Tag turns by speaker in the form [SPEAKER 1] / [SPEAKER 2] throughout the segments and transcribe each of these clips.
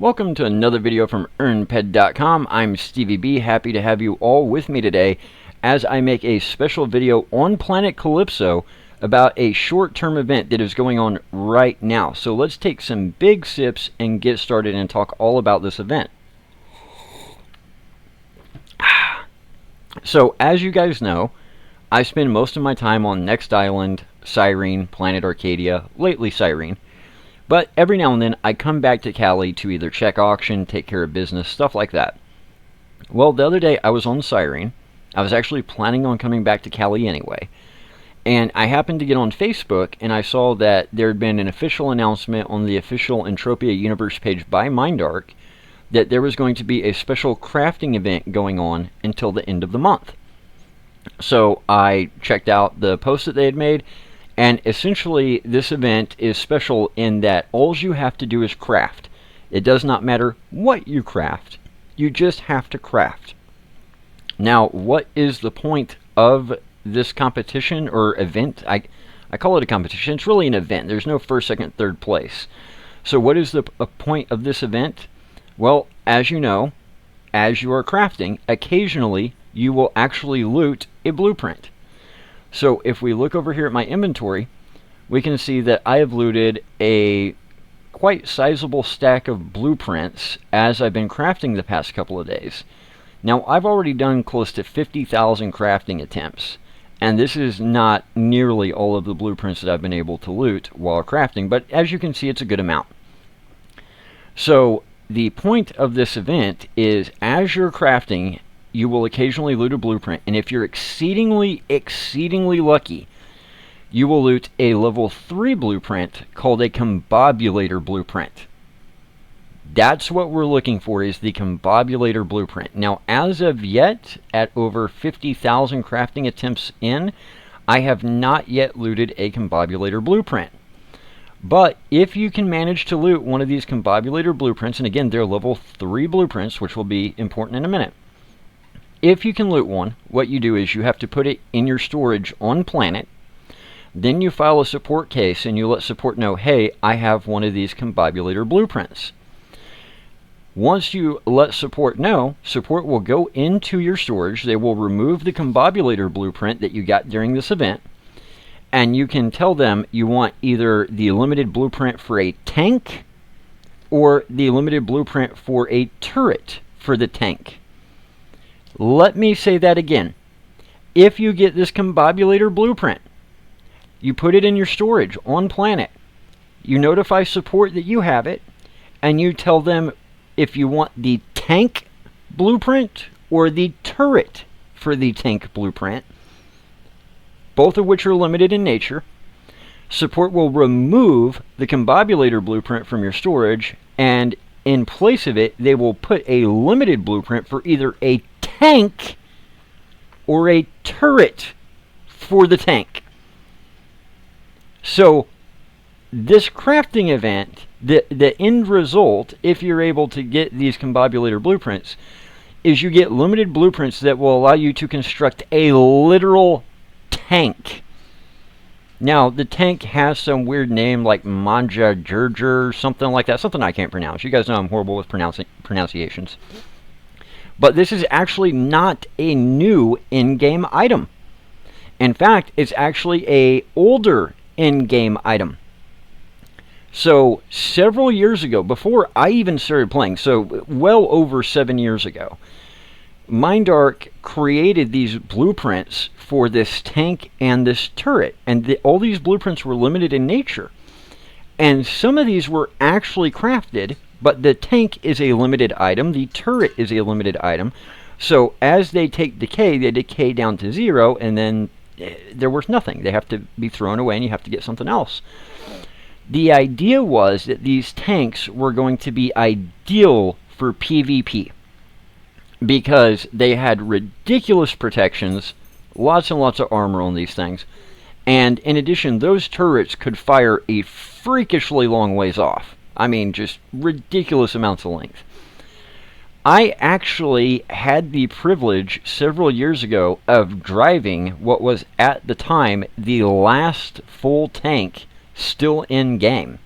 [SPEAKER 1] Welcome to another video from EarnPed.com. I'm Stevie B, happy to have you all with me today as I make a special video on Planet Calypso about a short-term event that is going on right now. So let's take some big sips and get started and talk all about this event. So as you guys know, I spend most of my time on Next Island, Cyrene, Planet Arcadia, lately Cyrene. But every now and then, I come back to Cali to either check auction, take care of business, stuff like that. Well, the other day, I was on Cyrene. I was actually planning on coming back to Cali anyway. And I happened to get on Facebook, and I saw that there had been an official announcement on the official Entropia Universe page by Mindark that there was going to be a special crafting event going on until the end of the month. So I checked out the post that they had made. And essentially, this event is special in that all you have to do is craft. It does not matter what you craft. You just have to craft. Now, what is the point of this competition or event? I call it a competition. It's really an event. There's no first, second, third place. So what is the point of this event? Well, as you know, as you are crafting, occasionally you will actually loot a blueprint. So if we look over here at my inventory, we can see that I have looted a quite sizable stack of blueprints as I've been crafting the past couple of days. Now, I've already done close to 50,000 crafting attempts, and this is not nearly all of the blueprints that I've been able to loot while crafting, but as you can see, it's a good amount. So the point of this event is as you're crafting, you will occasionally loot a blueprint, and if you're exceedingly lucky, you will loot a level 3 blueprint called a Combobulator Blueprint. That's what we're looking for, is the Combobulator Blueprint. Now, as of yet, at over 50,000 crafting attempts in, I have not yet looted a Combobulator Blueprint. But if you can manage to loot one of these Combobulator Blueprints, and again, they're level 3 blueprints, which will be important in a minute. If you can loot one, what you do is you have to put it in your storage on Planet. Then you file a support case and you let support know, hey, I have one of these Combobulator blueprints. Once you let support know, support will go into your storage. They will remove the Combobulator blueprint that you got during this event. And you can tell them you want either the limited blueprint for a tank or the limited blueprint for a turret for the tank. Let me say that again. If you get this Combobulator blueprint, you put it in your storage on Planet, you notify support that you have it, and you tell them if you want the tank blueprint or the turret for the tank blueprint, both of which are limited in nature. Support will remove the Combobulator blueprint from your storage, and in place of it, they will put a limited blueprint for either a tank or a turret for the tank. So this crafting event, the end result, if you're able to get these Combobulator blueprints, is you get limited blueprints that will allow you to construct a literal tank. Now, the tank has some weird name like Manja Gerger, something like that, something I can't pronounce. You guys know I'm horrible with pronunciations. But this is actually not a new in-game item. In fact, it's actually an older in-game item. So, several years ago, before I even started playing, so well over 7 years ago, Mindark created these blueprints for this tank and this turret. And all these blueprints were limited in nature. And some of these were actually crafted, but the tank is a limited item, the turret is a limited item. So as they take decay, they decay down to 0, and then they're worth nothing. They have to be thrown away, and you have to get something else. The idea was that these tanks were going to be ideal for PvP, because they had ridiculous protections, lots and lots of armor on these things. And in addition, those turrets could fire a freakishly long ways off. I mean, just ridiculous amounts of length. I actually had the privilege several years ago of driving what was at the time the last full tank still in game.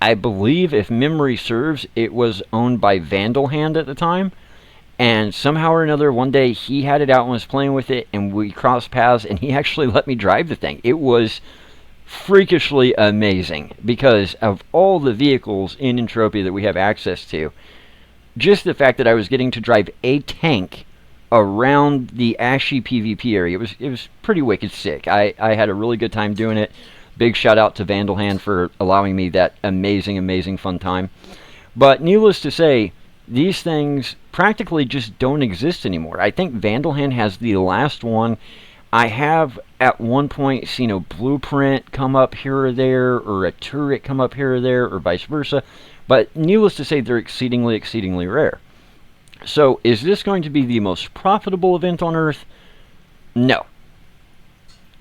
[SPEAKER 1] I believe, if memory serves, it was owned by Vandalhand at the time. And somehow or another, one day he had it out and was playing with it, and we crossed paths, and he actually let me drive the thing. It was freakishly amazing because of all the vehicles in Entropia that we have access to. Just the fact that I was getting to drive a tank around the Ashy PvP area, it was pretty wicked sick. I had a really good time doing it. Big shout out to Vandalhand for allowing me that amazing fun time. But needless to say, these things practically just don't exist anymore. I think Vandalhand has the last one. I have at one point seen a blueprint come up here or there, or a turret come up here or there, or vice versa. But needless to say, they're exceedingly rare. So, is this going to be the most profitable event on Earth? No.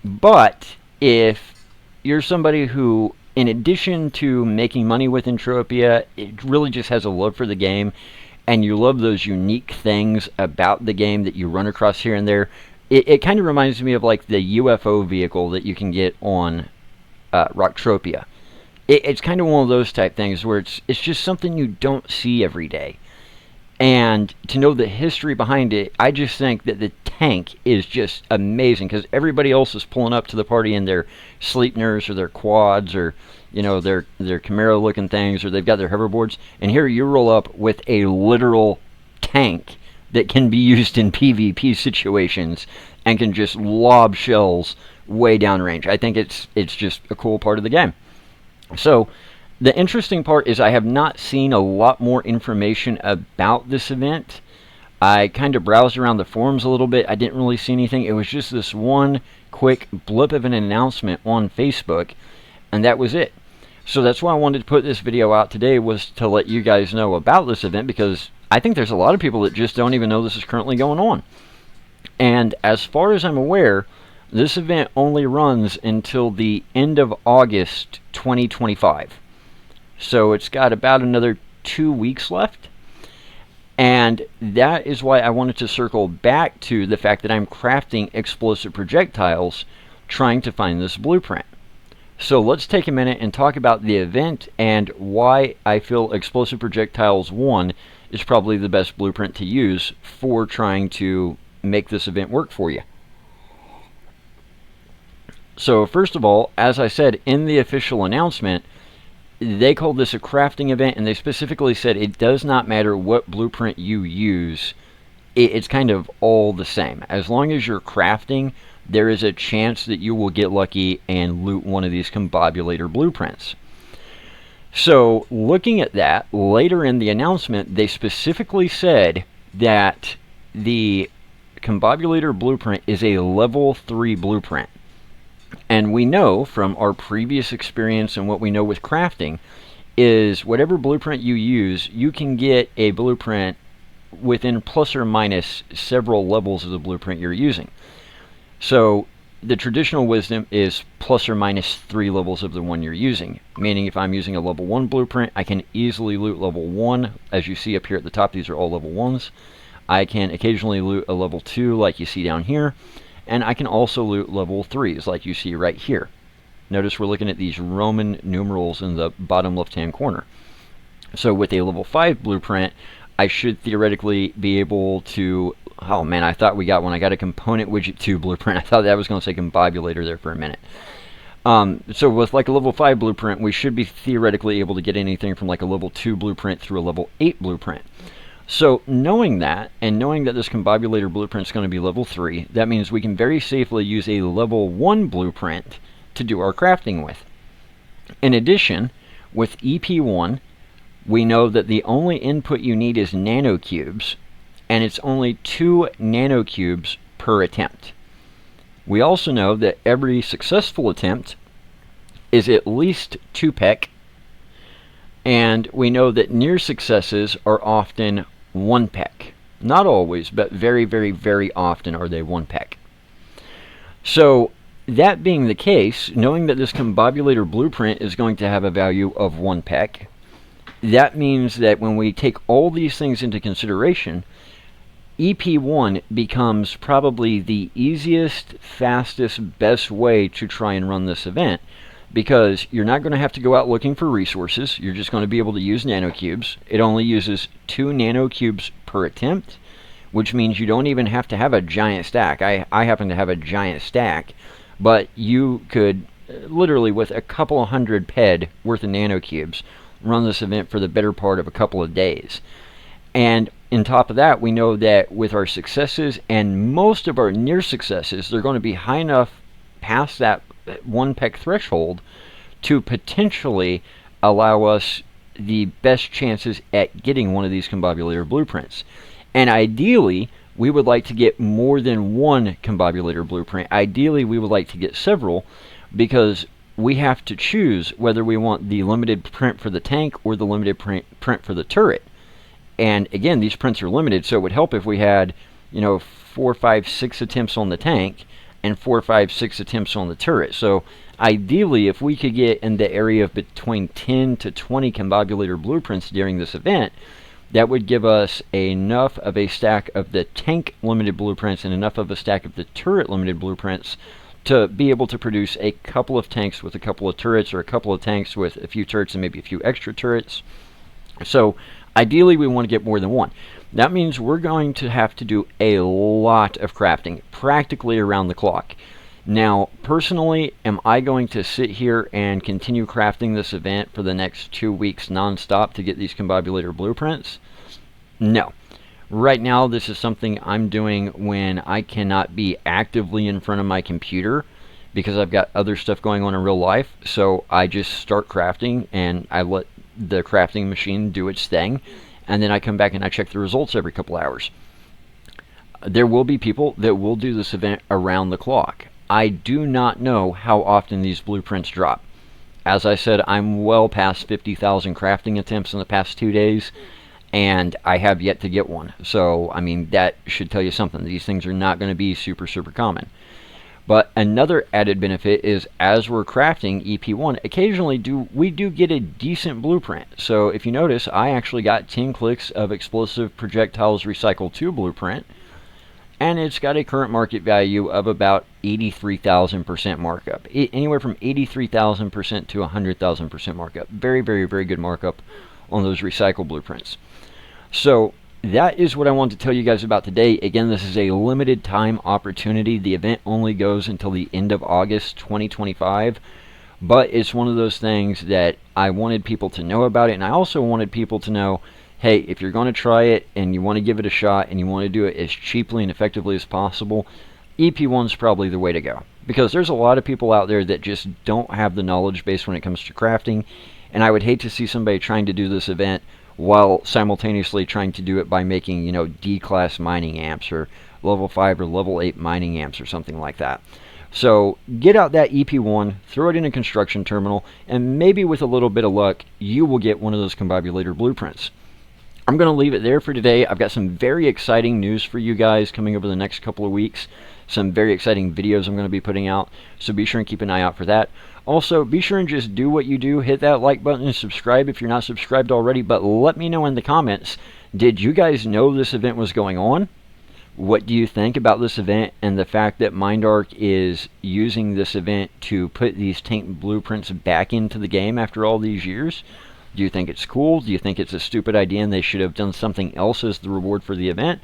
[SPEAKER 1] But if you're somebody who, in addition to making money with Entropia, it really just has a love for the game, and you love those unique things about the game that you run across here and there, it kind of reminds me of like the UFO vehicle that you can get on Rocktropia. It's kind of one of those type things where it's just something you don't see every day. And to know the history behind it, I just think that the tank is just amazing, because everybody else is pulling up to the party in their Sleipnirs or their quads, or their Camaro looking things, or they've got their hoverboards, and here you roll up with a literal tank that can be used in PvP situations and can just lob shells way downrange. I think it's just a cool part of the game. So the interesting part is I have not seen a lot more information about this event. I kind of browsed around the forums a little bit. I didn't really see anything. It was just this one quick blip of an announcement on Facebook, and that was it. So that's why I wanted to put this video out today, was to let you guys know about this event, because I think there's a lot of people that just don't even know this is currently going on. And as far as I'm aware, this event only runs until the end of August 2025. So it's got about another 2 weeks left. And that is why I wanted to circle back to the fact that I'm crafting explosive projectiles trying to find this blueprint. So let's take a minute and talk about the event and why I feel Explosive Projectiles 1 is probably the best blueprint to use for trying to make this event work for you. So first of all, as I said in the official announcement, they called this a crafting event, and they specifically said it does not matter what blueprint you use. It's kind of all the same. As long as you're crafting, there is a chance that you will get lucky and loot one of these Combobulator blueprints. So looking at that, later in the announcement, they specifically said that the Combobulator blueprint is a level 3 blueprint. And we know from our previous experience and what we know with crafting is whatever blueprint you use, you can get a blueprint within plus or minus several levels of the blueprint you're using. So the traditional wisdom is plus or minus 3 levels of the one you're using. Meaning if I'm using a level 1 blueprint, I can easily loot level 1. As you see up here at the top, these are all level 1s. I can occasionally loot a level 2 like you see down here. And I can also loot level 3s like you see right here. Notice we're looking at these Roman numerals in the bottom left hand corner. So with a level 5 blueprint, I should theoretically be able to... Oh man, I thought we got one. I got a component widget 2 blueprint. I thought that was going to say Combobulator there for a minute. So with like a level 5 blueprint, we should be theoretically able to get anything from like a level 2 blueprint through a level 8 blueprint. So knowing that, and knowing that this Combobulator blueprint is going to be level 3, that means we can very safely use a level 1 blueprint to do our crafting with. In addition, with EP1, we know that the only input you need is nanocubes, and it's only 2 nanocubes per attempt. We also know that every successful attempt is at least 2 pek, and we know that near successes are often 1 pek. Not always, but very often are they 1 pek. So, that being the case, knowing that this Combobulator blueprint is going to have a value of 1 pek, that means that when we take all these things into consideration, EP1 becomes probably the easiest, fastest, best way to try and run this event, because you're not going to have to go out looking for resources. You're just going to be able to use nanocubes. It only uses 2 nanocubes per attempt, which means you don't even have to have a giant stack. I happen to have a giant stack, but you could literally, with a couple of hundred ped worth of nanocubes, run this event for the better part of a couple of days. And on top of that, we know that with our successes and most of our near successes, they're going to be high enough past that 1 pec threshold to potentially allow us the best chances at getting one of these Combobulator blueprints. And ideally, we would like to get more than 1 Combobulator blueprint. Ideally, we would like to get several, because we have to choose whether we want the limited print for the tank or the limited print for the turret. And again, these prints are limited, so it would help if we had, 4, 5, 6 attempts on the tank and 4, 5, 6 attempts on the turret. So ideally, if we could get in the area of between 10 to 20 Combobulator blueprints during this event, that would give us enough of a stack of the tank limited blueprints and enough of a stack of the turret limited blueprints to be able to produce a couple of tanks with a couple of turrets, or a couple of tanks with a few turrets and maybe a few extra turrets. So ideally, we want to get more than 1. That means we're going to have to do a lot of crafting, practically around the clock. Now, personally, am I going to sit here and continue crafting this event for the next 2 weeks non-stop to get these Combobulator blueprints? No. Right now, this is something I'm doing when I cannot be actively in front of my computer because I've got other stuff going on in real life. So I just start crafting and I let the crafting machine do its thing, and then I come back and I check the results every couple hours. There will be people that will do this event around the clock. I do not know how often these blueprints drop. As I said, I'm well past 50,000 crafting attempts in the past 2 days, and I have yet to get one. So, I mean, that should tell you something. These things are not going to be super common. But another added benefit is, as we're crafting EP1, occasionally we do get a decent blueprint. So if you notice, I actually got 10 clicks of Explosive Projectiles Recycle 2 blueprint, and it's got a current market value of about 83,000% markup. Anywhere from 83,000% to 100,000% markup. Very good markup on those recycle blueprints. So that is what I wanted to tell you guys about today. Again, this is a limited time opportunity. The event only goes until the end of August 2025. But it's one of those things that I wanted people to know about it. And I also wanted people to know, hey, if you're going to try it and you want to give it a shot and you want to do it as cheaply and effectively as possible, EP1 is probably the way to go. Because there's a lot of people out there that just don't have the knowledge base when it comes to crafting. And I would hate to see somebody trying to do this event while simultaneously trying to do it by making, D-class mining amps or level 5 or level 8 mining amps or something like that. So get out that EP1, throw it in a construction terminal, and maybe with a little bit of luck, you will get one of those Combobulator blueprints. I'm going to leave it there for today. I've got some very exciting news for you guys coming over the next couple of weeks. Some very exciting videos I'm going to be putting out, so be sure and keep an eye out for that. Also, be sure and just do what you do. Hit that like button and subscribe if you're not subscribed already, but let me know in the comments, did you guys know this event was going on? What do you think about this event and the fact that Mindark is using this event to put these tank blueprints back into the game after all these years? Do you think it's cool? Do you think it's a stupid idea and they should have done something else as the reward for the event?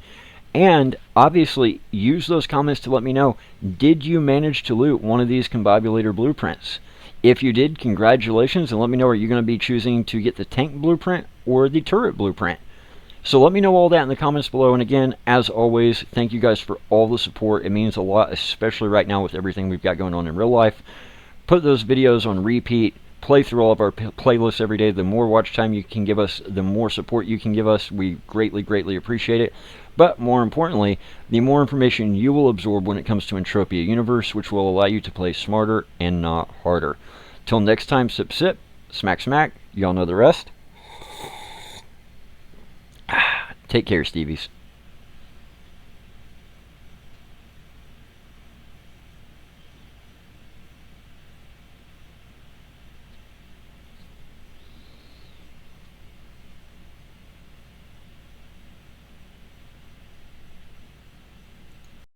[SPEAKER 1] And obviously, use those comments to let me know, did you manage to loot one of these Combobulator blueprints? If you did, congratulations, and let me know, are you going to be choosing to get the tank blueprint or the turret blueprint? So let me know all that in the comments below. And again, as always, thank you guys for all the support. It means a lot, especially right now with everything we've got going on in real life. Put those videos on repeat. Play through all of our playlists every day. The more watch time you can give us, the more support you can give us. We greatly appreciate it. But more importantly, the more information you will absorb when it comes to Entropia Universe, which will allow you to play smarter and not harder. Till next time, sip, smack, y'all know the rest. Take care, Stevies.